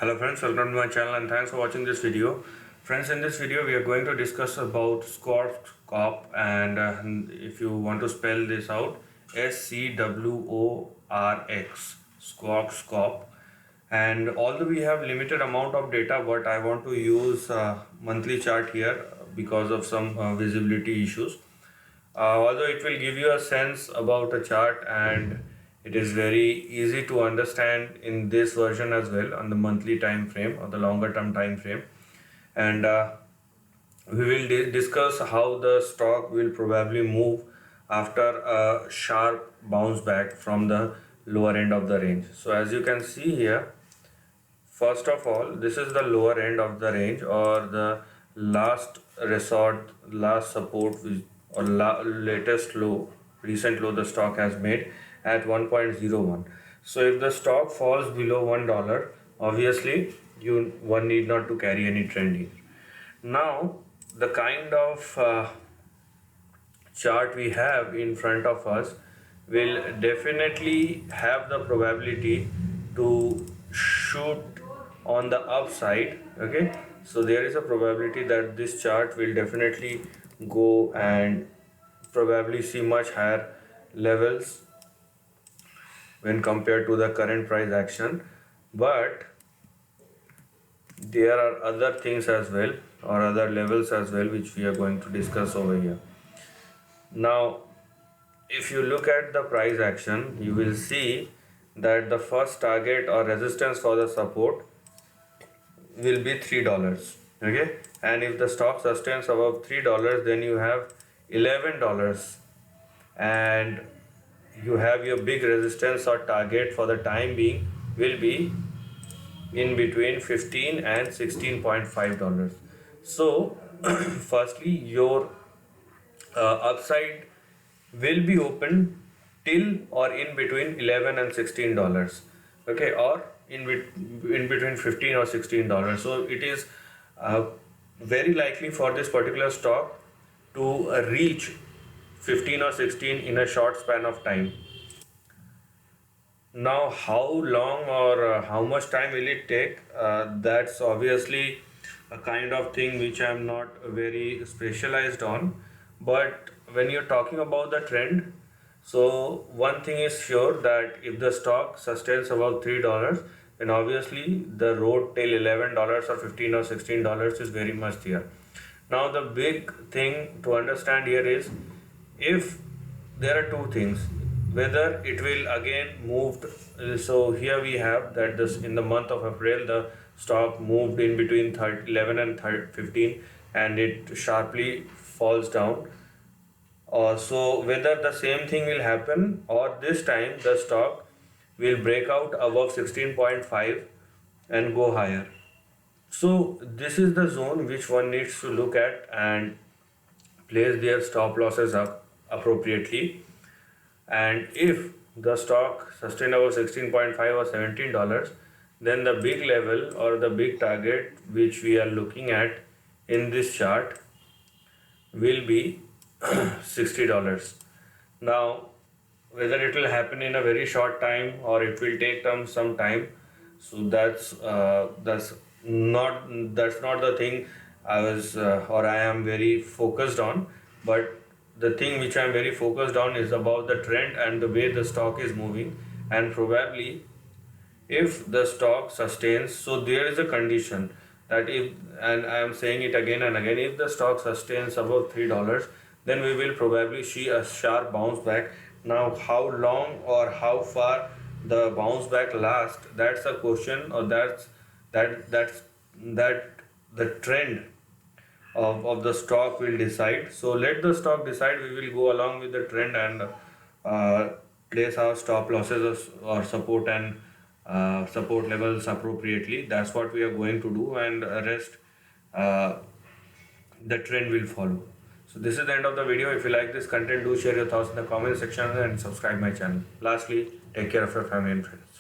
Hello friends, welcome to my channel and thanks for watching this video. Friends, in this video we are going to discuss about Squawk and if you want to spell this out, SCWORX, Squawk. And although we have limited amount of data, but I want to use monthly chart here because of some visibility issues. Although it will give you a sense about a chart and it is very easy to understand in this version as well on the monthly time frame or the longer term time frame. And we will discuss how the stock will probably move after a sharp bounce back from the lower end of the range. So as you can see here, first of all, this is the lower end of the range or the last resort, last support or latest low, recent low the stock has made at 1.01. So if the stock falls below $1, obviously one need not to carry any trend here. Now the kind of chart we have in front of us will definitely have the probability to shoot on the upside. Okay, so there is a probability that this chart will definitely go and probably see much higher levels when compared to the current price action, but there are other things as well or other levels as well which we are going to discuss over here. Now if you look at the price action, you will see that the first target or resistance for the support will be $3. Okay, and if the stock sustains above $3, then you have $11 and you have your big resistance or target for the time being will be in between $15 and $16.5. So firstly, your upside will be open till or in between $11 and $16. Okay, or in between $15 or $16. So it is very likely for this particular stock to reach 15 or 16 in a short span of time. Now how long or how much time will it take, that's obviously a kind of thing which I am not very specialized on. But when you're talking about the trend, so one thing is sure that if the stock sustains above $3, then obviously the road till $11 or $15 or $16 is very much there. Now the big thing to understand here is, if there are two things, whether it will again moved. So here we have that this in the month of April the stock moved in between 11 and 15 and it sharply falls down. So whether the same thing will happen or this time the stock will break out above 16.5 and go higher. So this is the zone which one needs to look at and place their stop losses up appropriately. And if the stock sustains above 16.5 or $17, then the big level or the big target which we are looking at in this chart will be $60. Now whether it will happen in a very short time or it will take some time, so that's not the thing I was or I am very focused on. But the thing which I am very focused on is about the trend and the way the stock is moving. And probably if the stock sustains, so there is a condition that if, and I am saying it again and again, if the stock sustains above $3, then we will probably see a sharp bounce back. Now how long or how far the bounce back lasts, that's a question, or that's the trend of the stock will decide. So let the stock decide. We will go along with the trend and place our stop losses or support and support levels appropriately. That's what we are going to do, and rest the trend will follow. So this is the end of the video. If you like this content, do share your thoughts in the comment section and subscribe my channel. Lastly, take care of your family and friends.